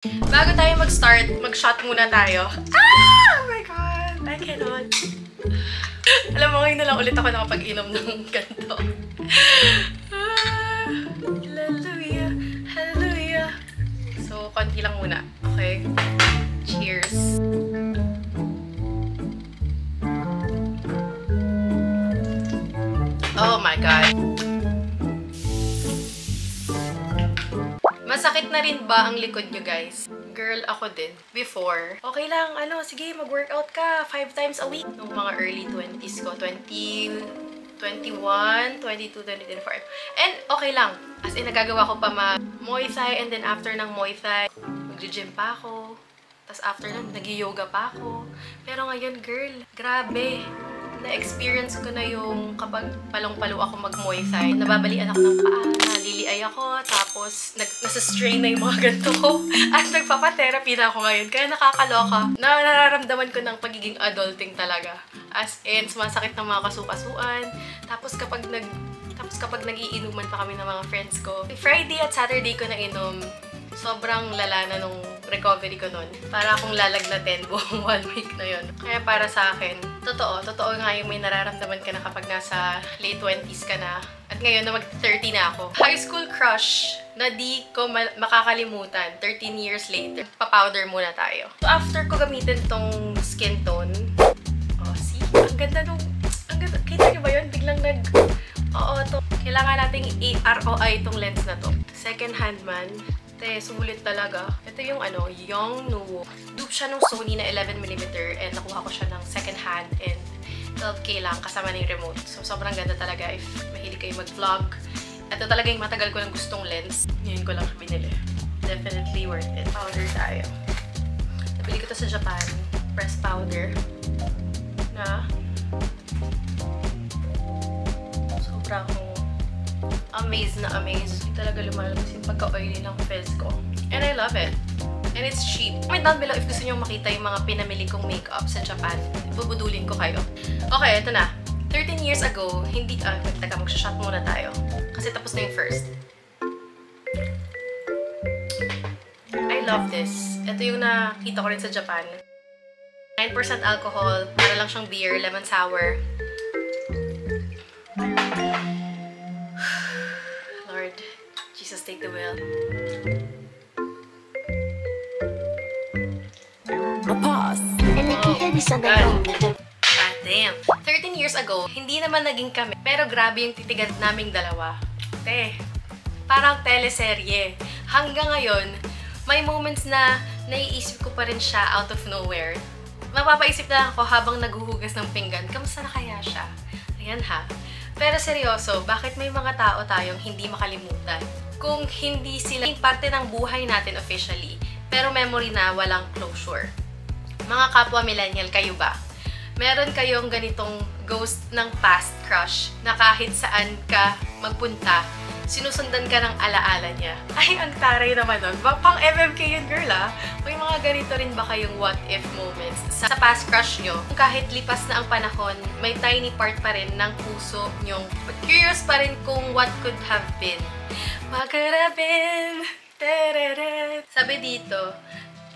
Bago tayo mag-start, mag-shot muna tayo. Ah! Oh my God! I cannot. Alam mo, ngayon na lang ulit ako nakapag-inom ng ganito. Ah, hallelujah! Hallelujah! So, konti lang muna. Okay? Cheers! Oh my God! Masakit na rin ba ang likod nyo, guys? Girl, ako din. Before, okay lang, sige, mag-workout ka 5 times a week. Nung mga early 20s ko, 20, 21, 22, 23, 24. And okay lang. As in, nagagawa ko pa Muay Thai, and then after ng Muay Thai, mag-gym pa ako. Tapos after nun, nag-yoga pa ako. Pero ngayon, girl, grabe. Na-experience ko na yung kapag palong-palo ako mag-Muay Thai. Nababalian ako ng paa, naliliay ako, tapos nasa-strain na yung mga ganito ko. At nagpapa-therapy na ako ngayon. Kaya nakakaloka. Nararamdaman ko ng pagiging adulting talaga. As in, sumasakit ng mga kasukasuan. Tapos kapag nag-iinuman pa kami ng mga friends ko, Friday at Saturday ko na inom, sobrang lala na nung recovery ko nun. Para akong lalagnatin buong 1 week na yun. Kaya para sa akin, totoo nga yung may nararamdaman ka na kapag nasa late 20s ka na. At ngayon na mag-30 na ako. High school crush na di ko makakalimutan 13 years later. Pa-powder muna tayo. So, after ko gamitin tong skin tone, oh, see? Ang ganda nung... Ang ganda. Kita nyo ba yun? Biglang Oo, to. Kailangan nating i-ROI itong lens na to. Second hand man. Sulit talaga. Ito yung Yongnuo. Dupe siya nung Sony na 11mm and nakuha ko siya ng second hand and 12K lang kasama na yung remote. So, sobrang ganda talaga if mahilig kayo mag-vlog. Ito talaga yung matagal ko ng gustong lens. Ngayon ko lang binili. Definitely worth it. Powder tayo. Nabili ko to sa Japan. Press powder. Na sobrang amazed na amazed. Talaga lumalabas yung pagka-oily ng face ko. And I love it. And it's cheap. Comment down below if gusto nyo makita yung mga pinamili kong makeup sa Japan. Bubudulin ko kayo. Okay, ito na. 13 years ago, teka, magsha-shot muna tayo. Kasi tapos na yung first. I love this. Ito yung nakita ko rin sa Japan. 9% alcohol. Para lang siyang beer, lemon sour. Jesus, take the wheel. Pause. God damn. 13 years ago, hindi naman naging kami. Pero grabe yung titigan naming dalawa. Parang teleserye. Hanggang ngayon, may moments na naiisip ko pa rin siya out of nowhere. Mapapaisip na ako habang naguhugas ng pinggan, kamusta na kaya siya? Ayan ha. Pero seryoso, bakit may mga tao tayong hindi makalimutan? Kung hindi sila parte ng buhay natin officially, pero memory na walang closure. Mga kapwa millennial, kayo ba? Meron kayong ganitong ghost ng past crush na kahit saan ka magpunta, sinusundan ka ng alaala niya. Ay, ang taray naman nun. Pang MMK yun, girl, ah. May mga ganito rin ba kayong what if moments sa past crush nyo? Kahit lipas na ang panahon, may tiny part pa rin ng puso nyong curious pa rin kung what could have been. What could have been? Sabi dito,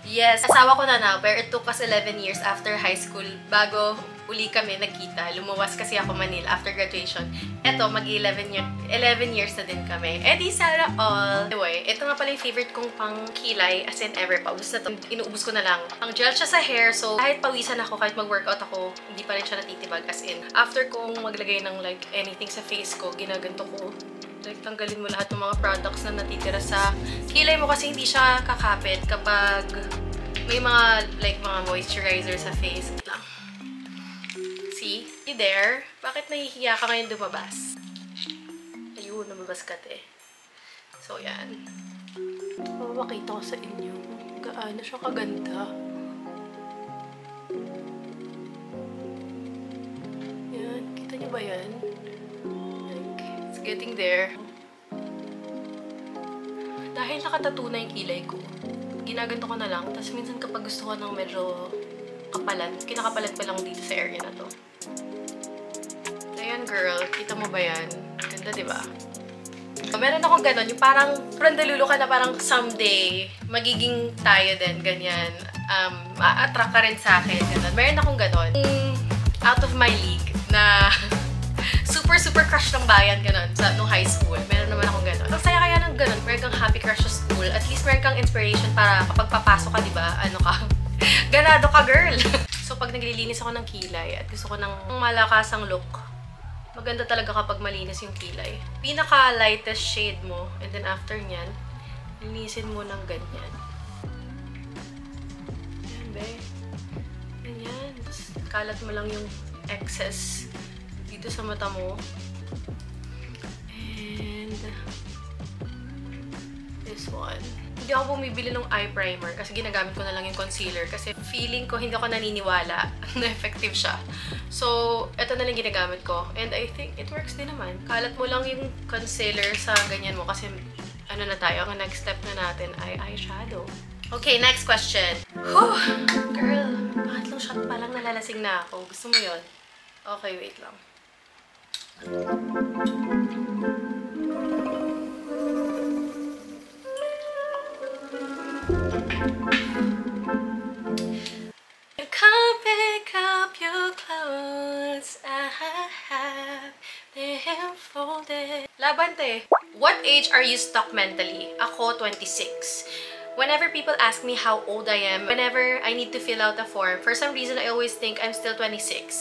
yes, asawa ko na now, pero it took us 11 years after high school bago uli kami nagkita. Lumuwas kasi ako Manila after graduation. Eto, mag-11 years na din kami. Eh di sana all. Anyway, ito nga pala yung favorite kong pang kilay as in ever. Paubos na to. Inuubos ko na lang. Ang gel siya sa hair, so kahit pawisan ako, kahit mag-workout ako, hindi pa rin siya natitibag. As in, after kong maglagay ng like anything sa face ko, ginaganto ko. Like, tanggalin mo lahat ng mga products na natitira sa kilay mo kasi hindi siya kakapit kapag may mga, like, mga moisturizer sa face. Lang. See? You there? Bakit nahihiya ka ngayon lumabas? Ayun, lumabas ka, te. So, yan. Mapapakita ko sa inyo. Gaano siya kaganda. Yan. Kita niyo ba yan? Getting there. Dahil nakatattoo na yung kilay ko, ginaganto ko na lang. Tapos minsan kapag gusto ko ng medyo kapalan, kinakapalan pa lang dito sa area na to. Ayan girl, kita mo ba yan? Ganda, diba? Meron akong ganon, yung parang randalulu ka na parang someday magiging tayo din, ganyan. Ma-attract ka rin sa akin, ganun. Meron akong ganun. Out of my league na super crush ng bayan, ganun, nung high school. Meron naman akong ganun. Ang saya kaya ng ganun, meron kang happy crush sa school. At least meron kang inspiration para kapag papasok ka, diba, ano ka, ganado ka, girl! So, pag naglilinis ako ng kilay at gusto ko ng malakasang look, maganda talaga kapag malinis yung kilay. Pinaka-lightest shade mo, and then after nyan, linisin mo ng ganyan. Yan, be. Ganyan. Kalat mo lang yung excess dito sa mata mo. And this one. Hindi ako bumibili ng eye primer kasi ginagamit ko na lang yung concealer kasi feeling ko hindi ako naniniwala na effective siya. So, ito na lang ginagamit ko. And I think it works din naman. Kalat mo lang yung concealer sa ganyan mo kasi ano na tayo, ang next step na natin ay eyeshadow. Okay, next question. Whew! Girl, pangatlong shot pa lang nalalasing na ako. Gusto mo yun? Okay, wait lang. Come pick up your clothes. I have them folded. Labante. What age are you stuck mentally? Ako, 26. Whenever people ask me how old I am, whenever I need to fill out a form, for some reason, I always think I'm still 26.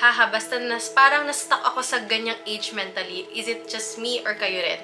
Haha, basta parang na-stuck ako sa ganyang age mentally. Is it just me or kayo rin?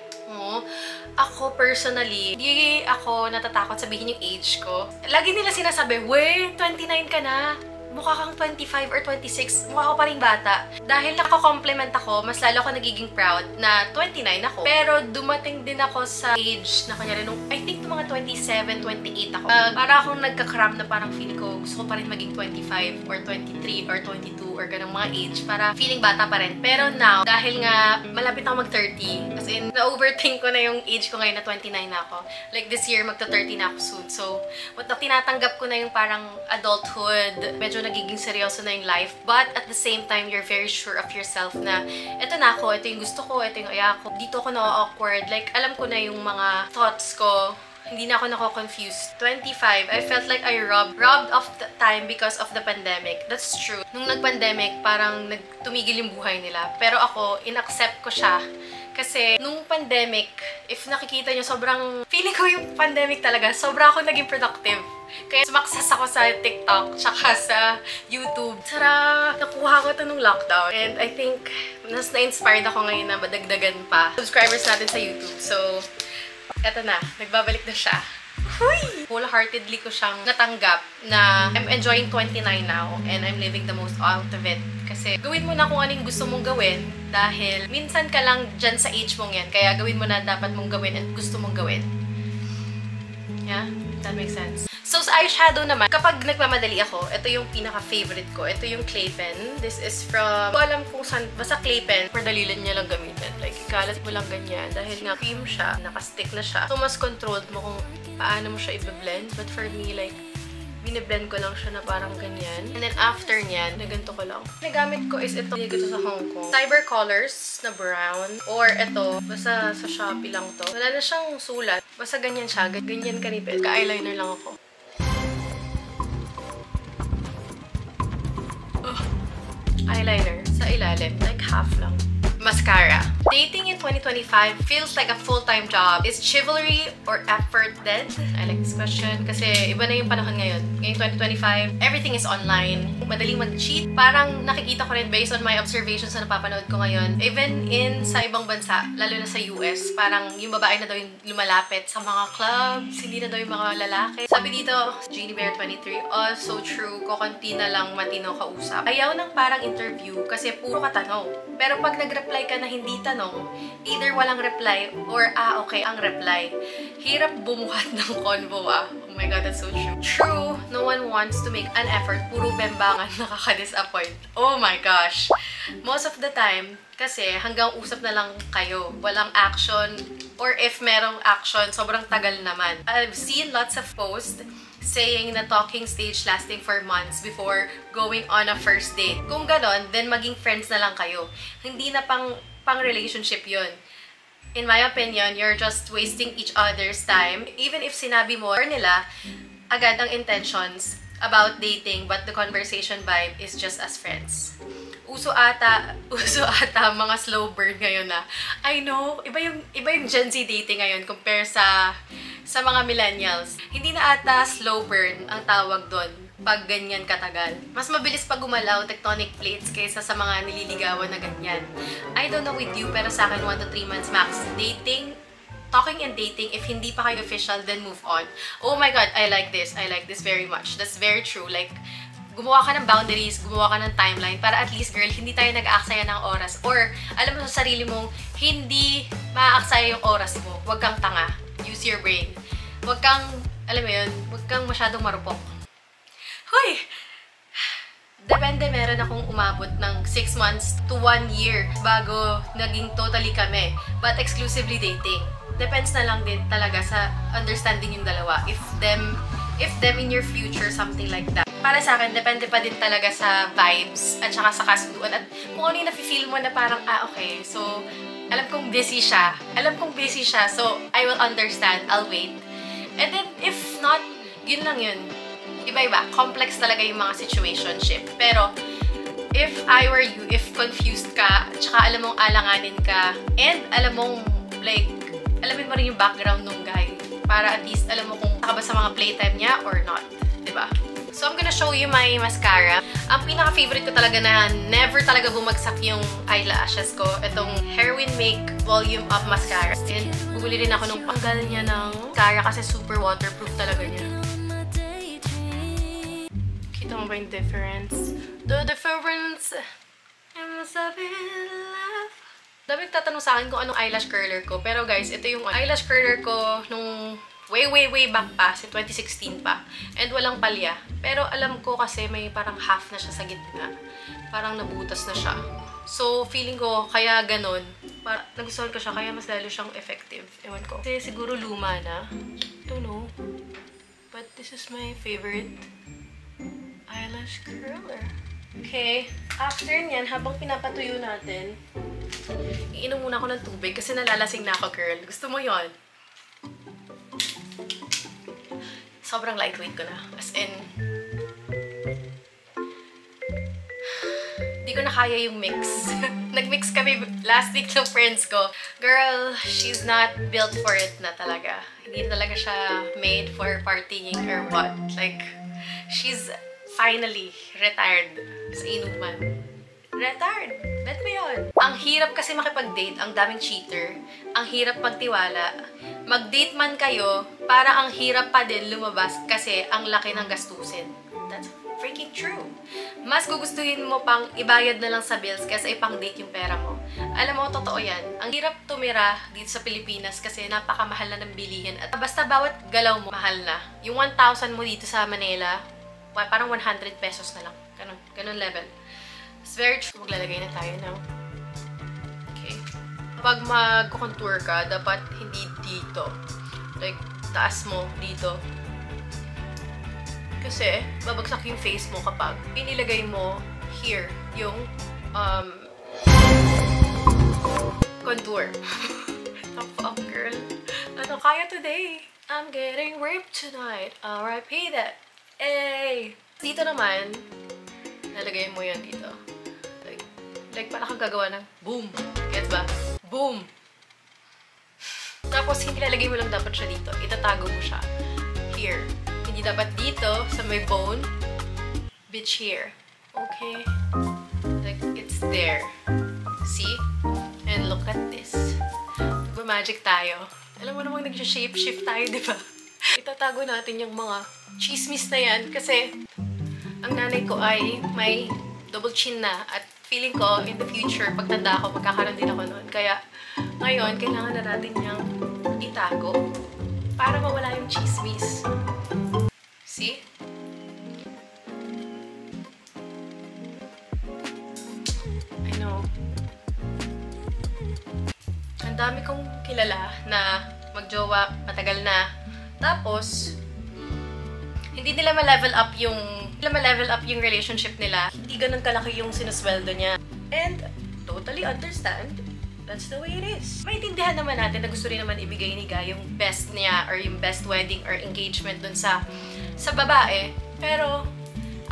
Ako personally, hindi ako natatakot sabihin yung age ko. Lagi nila sinasabi, we, 29 ka na. Mukha kang 25 or 26, mukha ko pa rin bata. Dahil nako-compliment ako, mas lalo ako nagiging proud na 29 ako. Pero dumating din ako sa age na kanyari nung, I think nung mga 27, 28 ako. Para akong nagka-cram na parang feeling ko, gusto ko pa rin maging 25 or 23 or 22 or ganang mga age para feeling bata pa rin. Pero now, dahil nga malapit ako mag-30, as in, na-overthink ko na yung age ko ngayon na 29 na ako. Like this year, magta-30 na ako soon. So, tinatanggap ko na yung parang adulthood, medyo nagiging seryoso na yung life, but at the same time, you're very sure of yourself na eto na ako, ito yung gusto ko, ito yung aya ko, dito ako na-awkward, like alam ko na yung mga thoughts ko, hindi na ako nako-confused. 25, I felt like I robbed of the time because of the pandemic. That's true. Nung nag-pandemic, parang tumigil yung buhay nila. Pero ako, in-accept ko siya. Kasi, nung pandemic, if nakikita nyo, sobrang, feeling ko yung pandemic talaga, sobrang ako naging productive. Kaya sumaksas ako sa TikTok, tsaka sa YouTube. Sara, nakuha ko ito nung lockdown. And I think, mas na-inspired ako ngayon na madagdagan pa subscribers natin sa YouTube. So, eto na, nagbabalik na siya. Huy! Wholeheartedly ko siyang natanggap na I'm enjoying 29 now and I'm living the most out of it. Kasi gawin mo na kung anong gusto mong gawin dahil minsan ka lang dyan sa age mong yan. Kaya gawin mo na dapat mong gawin at gusto mong gawin. Yeah? That makes sense. So, sa eyeshadow naman, kapag nagmamadali ako, ito yung pinaka-favorite ko. Ito yung clay pen. This is from, ko alam kung saan, basta clay pen, for dalilan niya lang gamitin. Like, ikalat mo lang ganyan. Dahil nga, cream siya, nakastick na siya. So, mas controlled mo kung paano mo siya i-blend. But for me, like, biniblend ko lang siya na parang ganyan. And then, after niyan, na ganito ko lang. Nagamit ko is ito. Dito sa Hong Kong. Cyber Colors na brown. Or ito, basta sa Shopee lang to. Wala na siyang sulat. Basta ganyan siya. Ganyan kanipil. Ka-eyeliner lang ako. Eyeliner sa ilalim, like half lang. Mascara. Dating in 2025 feels like a full-time job. Is chivalry or effort dead? I like this question kasi iba na yung panahon ngayon. Ngayong 2025, everything is online. Madaling mag-cheat. Parang nakikita ko rin based on my observations na napapanood ko ngayon. Even in sa ibang bansa, lalo na sa US, parang yung babae na daw yung lumalapit sa mga clubs, hindi na daw yung mga lalaki. Sabi dito, Jeannie Bear 23, so true, kukunti na lang matino kausap. Ayaw ng parang interview kasi puro ka tanong. Pero pag nag-reply ka na hindi tanong, either walang reply or okay ang reply. Hirap bumuhat ng convo Oh my God, that's so true. True, no one wants to make an effort. Puro bembangan, nakaka-disappoint. Oh my gosh. Most of the time, kasi hanggang usap na lang kayo. Walang action. Or if merong action, sobrang tagal naman. I've seen lots of posts saying na talking stage lasting for months before going on a first date. Kung ganon, then maging friends na lang kayo. Hindi na pang relationship yun. In my opinion, you're just wasting each other's time. Even if sinabi mo nila agad ang intentions about dating, but the conversation vibe is just as friends. Uso ata mga slow burn ngayon na. I know, iba yung Gen Z dating ngayon compare sa mga millennials. Hindi na ata slow burn ang tawag doon pag ganyan katagal. Mas mabilis pag gumalaw tectonic plates kaysa sa mga nililigawan na ganyan. I don't know with you, pero sa akin 1 to 3 months max. Talking and dating, if hindi pa kayo official, then move on. Oh my God, I like this very much. That's very true. Like, gumawa ka ng boundaries, gumawa ka ng timeline para at least, girl, hindi tayo nag-aaksaya ng oras. Or, alam mo sa sarili mong, hindi maaaksaya yung oras mo. Huwag kang tanga. Use your brain. Huwag kang, alam mo yun, huwag kang masyadong marupok. Hoy! Depende, meron akong umabot ng 6 months to 1 year bago naging totally kami. But exclusively dating. Depends na lang din talaga sa understanding yung dalawa. If them in your future, something like that. Para sa akin, depende pa din talaga sa vibes at saka sa kasunduan. At kung ano yung nafe-feel mo na parang, okay, so, alam kong busy siya. So, I will understand. I'll wait. And then, if not, yun lang yun. Iba-iba. Complex talaga yung mga situationship. Pero, if I were you, if confused ka, tsaka alam mong alanganin ka, and alam mong, like, alamin mo rin yung background nung guy, para at least alam mo kung saka ba sa mga playtime niya or not. Diba? So, I'm gonna show you my mascara. Ang pinaka-favorite ko talaga na never talaga bumagsak yung eyelashes ko, itong Heroin Make Volume Up Mascara. And bumili rin ako nung panggal niya ng mascara kasi super waterproof talaga niya. Kita mo ba yung difference? The difference! I'm so in love. Dami nagtatanong sa akin kung anong eyelash curler ko. Pero guys, ito yung eyelash curler ko nung way back pa, si 2016 pa. And walang palya. Pero alam ko kasi may parang half na siya sa gitna. Parang nabutas na siya. So, feeling ko, kaya ganon. Nagustuhan ko siya, kaya mas lalo siyang effective. Ewan ko. Kasi siguro luma na. Don't know. But this is my favorite eyelash curler. Okay. After nyan, habang pinapatuyo natin, iinom muna ako ng tubig kasi nalalasing na ako, girl. Gusto mo yon? Sobrang lightweight ko na. As in, di ko na kaya yung mix. Nag-mix kami last week ng friends ko. Girl, she's not built for it na talaga. Hindi talaga siya made for partying or what. Like, she's finally retired sa inuman. Retired! Bet mo yun. Ang hirap kasi makipag-date, ang daming cheater. Ang hirap magtiwala. Mag-date man kayo, para ang hirap pa din lumabas kasi ang laki ng gastusin. That's freaking true. Mas gugustuhin mo pang ibayad na lang sa bills kaysa ipang-date yung pera mo. Alam mo, totoo yan. Ang hirap tumira dito sa Pilipinas kasi napakamahal na ng bilihin. At basta bawat galaw mo, mahal na. Yung 1,000 mo dito sa Manila, parang 100 pesos na lang. Ganun level. It's very true. Maglalagay na tayo ng... Okay. Kapag mag-contour ka, dapat hindi dito. Like, taas mo dito. Kasi, babagsak yung face mo kapag inilagay mo here yung contour. Top girl. Ano kaya today? I'm getting raped tonight. R.I.P. that. Hey! Dito naman, nalagay mo yan dito. Like para kang gagawa ng boom. Get ba? Boom! Tapos, hindi lalagay mo lang dapat siya dito. Itatago mo siya. Here. Hindi dapat dito, sa may bone. Bitch here. Okay? Like, it's there. See? And look at this. Magma-magic tayo. Alam mo namang nag-shape-shift tayo, di ba? Itatago natin yung mga chismis na yan kasi ang nanay ko ay may double chin na at feeling ko in the future, pag tanda ako, magkakaroon din ako noon. Kaya ngayon, kailangan na natin niyang itago para mawala yung chismis. See? I know. Ang dami kong kilala na magjowa, matagal na. Tapos, hindi nila ma-level up yung relationship nila. Hindi ganun kalaki yung sinusweldo niya. And, totally understand. That's the way it is. Maintindihan naman natin na gusto rin naman ibigay ni Guy yung best niya or yung best wedding or engagement dun sa babae. Pero,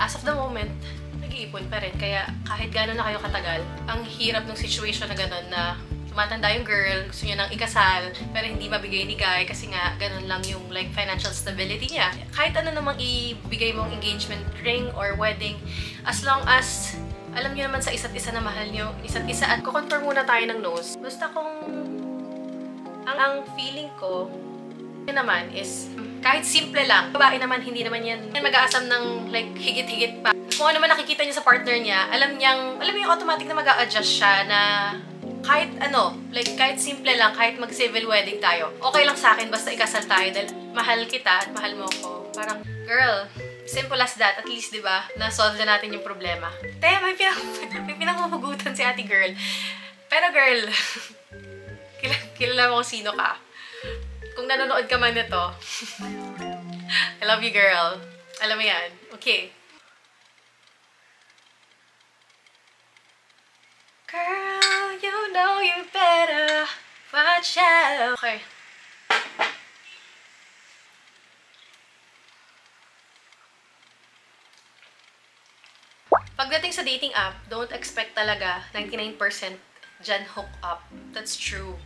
as of the moment, nag-iipon pa rin. Kaya kahit gano'n na kayo katagal, ang hirap ng situation na gano'n na tumatanda yung girl, gusto niya nang ikasal, pero hindi mabigay ni Guy kasi nga ganun lang yung like financial stability niya. Kahit ano namang ibigay mong engagement ring or wedding, as long as alam niyo naman sa isa't isa na mahal niyo isa't isa at kukonfirm muna tayo ng nose. Basta kung ang feeling ko yun naman is kahit simple lang, babae naman hindi naman yan mag-aasam ng like higit-higit pa. Kung ano naman nakikita niya sa partner niya, alam mo yung automatic na mag-a-adjust siya na kahit ano, like kahit simple lang, kahit mag-civil wedding tayo, okay lang sa akin basta ikasal tayo dahil mahal kita at mahal mo ako. Parang, girl, simple as that. At least, di ba, na-solve na natin yung problema. Te, may pinanghuhugutan si ate girl. Pero girl, kilala mo kung sino ka. Kung nanonood ka man nito, I love you, girl. Alam mo yan. Okay. Girl, you know you better watch out. Okay. Pagdating sa dating app, don't expect talaga 99% dyan hook up. That's true.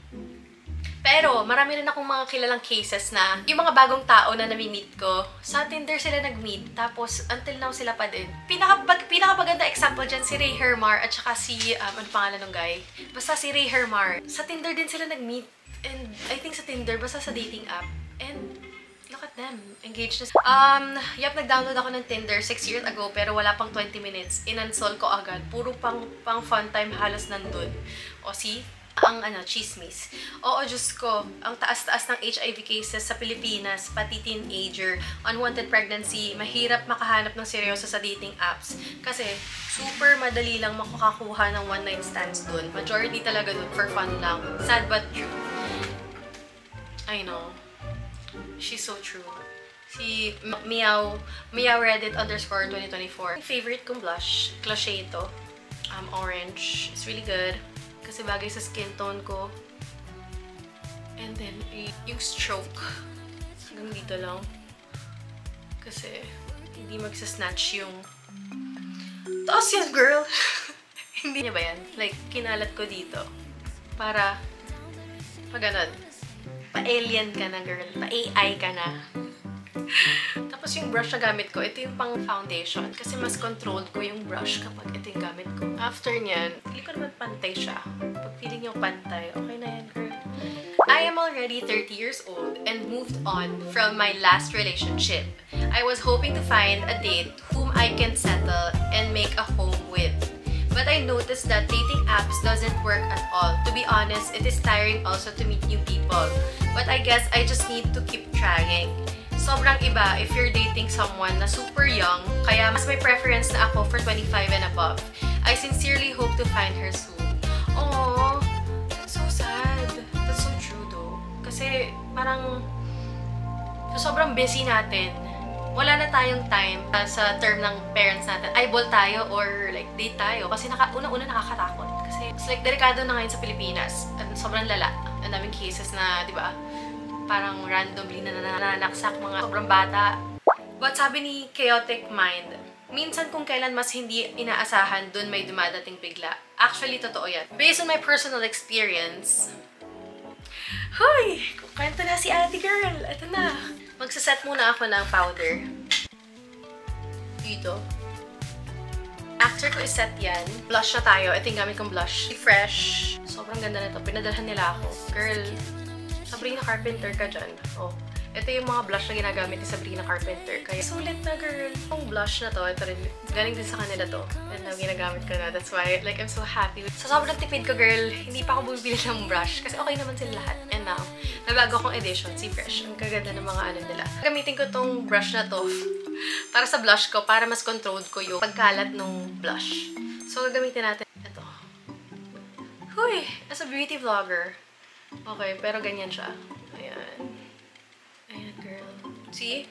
Pero, marami rin akong mga kilalang cases na yung mga bagong tao na nami-meet ko, sa Tinder sila nag-meet, tapos until now sila pa din. Pinakapaganda example dyan, si Ray Hermar at saka si, ano pangalan ng guy? Basta si Ray Hermar. Sa Tinder din sila nag-meet. And I think sa Tinder, basta sa dating app. And look at them. Engaged na. Nag-download ako ng Tinder 6 years ago, pero wala pang 20 minutes. In-uninstall ko agad. Puro pang fun time halos nandun. O see? Ang chismis. Oo, Diyos ko, ang taas-taas ng HIV cases sa Pilipinas, pati teenager, unwanted pregnancy, mahirap makahanap ng seryoso sa dating apps. Kasi, super madali lang makakakuha ng one-night stands dun. Majority talaga dun for fun lang. Sad but true. I know. She's so true. Si Meow Reddit _2024. Favorite kong blush. Cliché ito. Orange. It's really good. Kasi bagay sa skin tone ko. And then, yung stroke. Hanggang dito lang. Kasi, hindi magsasnatch yung taas yan, girl! Hindi niya ba yan? Like, kinalat ko dito. Para, ganun. Pa-alien ka na, girl. Pa-AI ka na. Tapos yung brush na gamit ko, ito yung pang foundation. Kasi mas controlled ko yung brush kapag ito yung gamit ko. After nyan, feeling ko naman pantay siya. Pag feeling yung pantay, okay na yan, girl. I am already 30 years old and moved on from my last relationship. I was hoping to find a date whom I can settle and make a home with. But I noticed that dating apps doesn't work at all. To be honest, it is tiring also to meet new people. But I guess I just need to keep trying. Sobrang iba if you're dating someone na super young, kaya mas may preference na ako for 25 and above. I sincerely hope to find her soon. Aww, that's so sad. That's so true though. Kasi parang sobrang busy natin. Wala na tayong time sa term ng parents natin. Eyeball tayo or like date tayo. Kasi unang-una nakakatakot. Kasi it's like delikado na ngayon sa Pilipinas. At sobrang lala. Ang daming cases na, di ba? Parang randomly na nananaksak mga sobrang bata. But sabi ni Chaotic Mind, minsan kung kailan mas hindi inaasahan, dun may dumadating bigla. Actually, totoo yan. Based on my personal experience, hoy! Kwento na si ate girl. Ito na. Magsaset muna ako ng powder. Dito. After ko iset yan, blush na tayo. Ito yung gamit kong blush. Fresh. Sobrang ganda nito. Pinadalhan nila ako. Girl, Sabrina Carpenter ka dyan. Oh. Ito yung mga blush na ginagamit ni Sabrina Carpenter. Kaya sulit na, girl. Yung blush na to, ito rin, galing din sa kanila to. And now, ginagamit ko na. That's why, like, I'm so happy. Sa sobrang tipid ko, girl, hindi pa ako bumibili ng brush. Kasi okay naman sila lahat. And now, may bago akong edition, si Fresh. Ang kaganda ng mga ano nila. Gamitin ko tong brush na to para sa blush ko, para mas controlled ko yung pagkalat ng blush. So, gagamitin natin ito. Huy! As a beauty vlogger. Okay, pero ganyan siya. Ayan. Ayan, girl. See?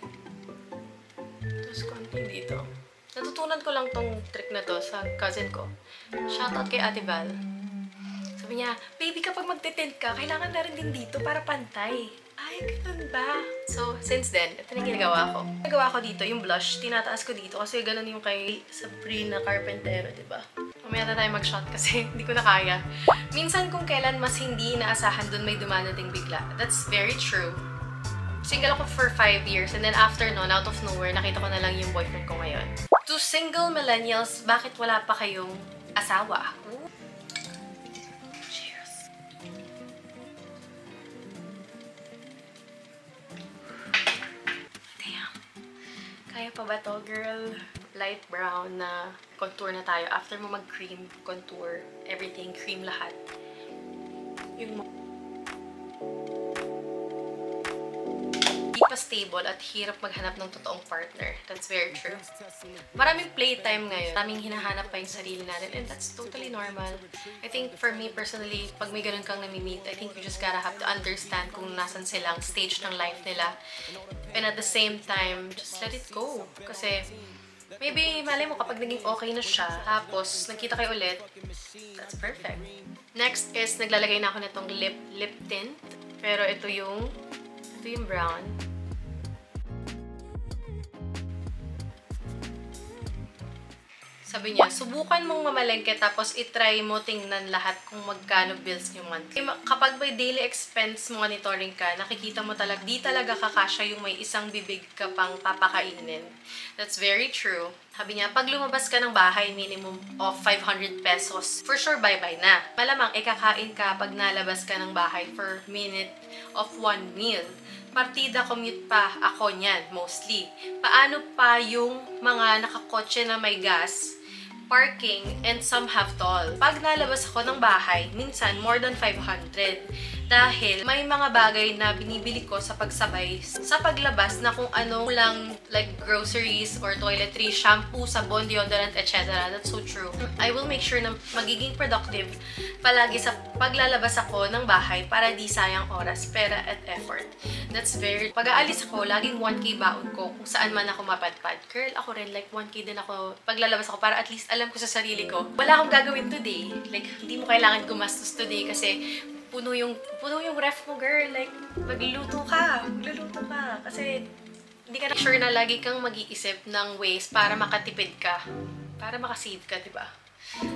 Tapos konti dito. Natutunan ko lang tong trick na to sa cousin ko. Shoutout kay Ate Val. So, Sabi niya, baby, kapag magtitint ka, kailangan na rin din dito para pantay. Ay, ganun ba? So, since then, ito na ginagawa ko. Ginagawa ko dito, yung blush, tinataas ko dito kasi ganun yung kay Sabrina Carpentero, diba? Mamaya na tayo mag-shot kasi hindi ko na kaya. Minsan kung kailan mas hindi inaasahan dun may dumadating bigla. That's very true. Single ako for 5 years and then after nun, out of nowhere, nakita ko na lang yung boyfriend ko ngayon. To single millennials, bakit wala pa kayong asawa? Cheers. Damn. Kaya pa ba to, girl? Light brown na contour na tayo. After mo mag-cream, contour, everything, cream lahat. Yung pa stable at hirap maghanap ng totoong partner. That's very true. Maraming playtime ngayon. Maraming hinahanap pa yung sarili natin and that's totally normal. I think for me personally, pag may ganun kang nami-meet, I think you just gotta have to understand kung nasan silang stage ng life nila. And at the same time, just let it go. Kasi maybe, malay mo kapag naging okay na siya, tapos nagkita kayo ulit, that's perfect. Next is, naglalagay na ako nitong lip tint. Pero ito yung brown. Sabi niya, subukan mong mamalengke tapos itry mo tingnan lahat kung magkano bills niyo monthly. Kapag may daily expense monitoring ka, nakikita mo talaga, di talaga kakasya yung may isang bibig ka pang papakainin. That's very true. Sabi niya, pag lumabas ka ng bahay, minimum of 500 pesos, for sure bye-bye na. Malamang ikakain ka pag nalabas ka ng bahay for minute of 1 meal. Partida commute pa ako niyan, mostly. Paano pa yung mga nakakotse na may gas, parking, and some have toll? Pag nalabas ako ng bahay, minsan more than 500. Dahil may mga bagay na binibili ko sa pagsabay sa paglabas na kung ano lang like groceries or toiletries, shampoo, sabon, deodorant, etc. That's so true. I will make sure na magiging productive palagi sa paglalabas ako ng bahay para di sayang oras, pera, at effort. That's very... Pag-aalis ako, laging 1K baon ko kung saan man ako mapadpad. Girl, ako rin, like 1K din ako paglalabas ako para at least alam ko sa sarili ko. Wala akong gagawin today. Like, hindi mo kailangan gumastos today kasi puno yung ref mo, girl. Like, magluluto ka. Kasi, hindi ka na sure na lagi kang mag-iisip ng ways para makatipid ka. Para makasave ka, diba?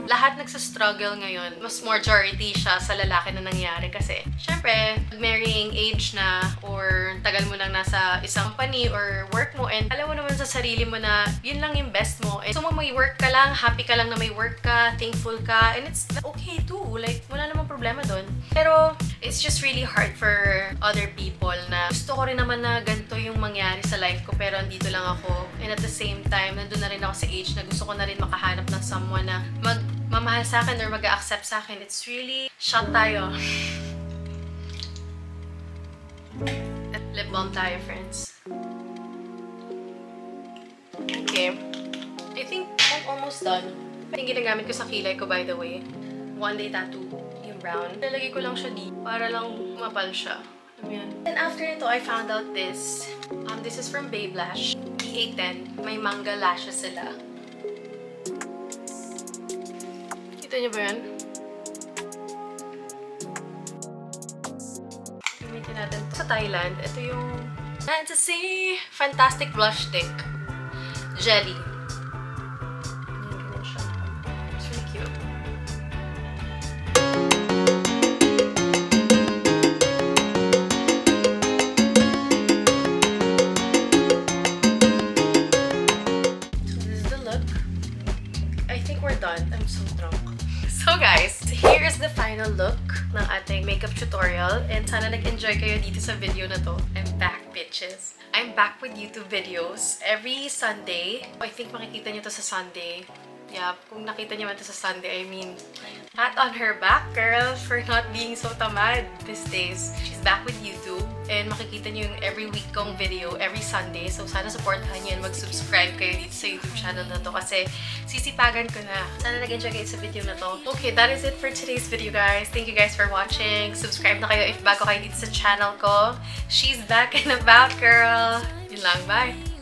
Lahat nagsa-struggle ngayon. Mas majority siya sa lalaki na nangyari kasi, syempre, marrying age na or tagal mo nang nasa isang company or work mo and alam mo naman sa sarili mo na yun lang yung best mo. And so, may work ka lang, happy ka lang na may work ka, thankful ka, and it's okay too. Like, wala namang problema dun. Pero, it's just really hard for other people na gusto ko rin naman na ganito yung mangyari sa life ko pero andito lang ako. And at the same time, nandun na rin ako sa age na gusto ko na rin makahanap ng someone na magmamahal sa akin or mag-a-accept sa akin. It's really... Shot tayo. At lip balm tayo, friends. Okay. I think I'm almost done. Yung ginagamit ko sa kilay ko, by the way. One Day Tattoo. Yung brown. Nalagay ko lang siya dito para lang mapal siya. And after ito, I found out this. This is from Babe Lash. B810. May manga lashes sila. Kita niyo ba yan? Gamitin natin sa Thailand. Ito yung Fantasy Fantastic Blush Stick. Jelly. Ganyan siya. It's really cute. So this is the look. I think we're done. I'm so drunk. So guys, here is the final look ng ating makeup tutorial and sana nag-enjoy kayo dito sa video na to. I'm back, bitches. I'm back with YouTube videos every Sunday. I think makikita niyo to sa Sunday. Yeah, kung nakita niyo man to sa Sunday, I mean, pat on her back, girl, for not being so tamad these days. She's back with YouTube and makikita niyo yung every week kong video every Sunday. So sana supportahan niyo and mag-subscribe kayo dito sa YouTube channel na to kasi sisipagan ko na. Sana nag-enjoy kayo sa video na to. Okay, that is it for today's video, guys. Thank you guys for watching. Subscribe na kayo if bago kayo dito sa channel ko. She's back and about, girl. Yun lang, bye!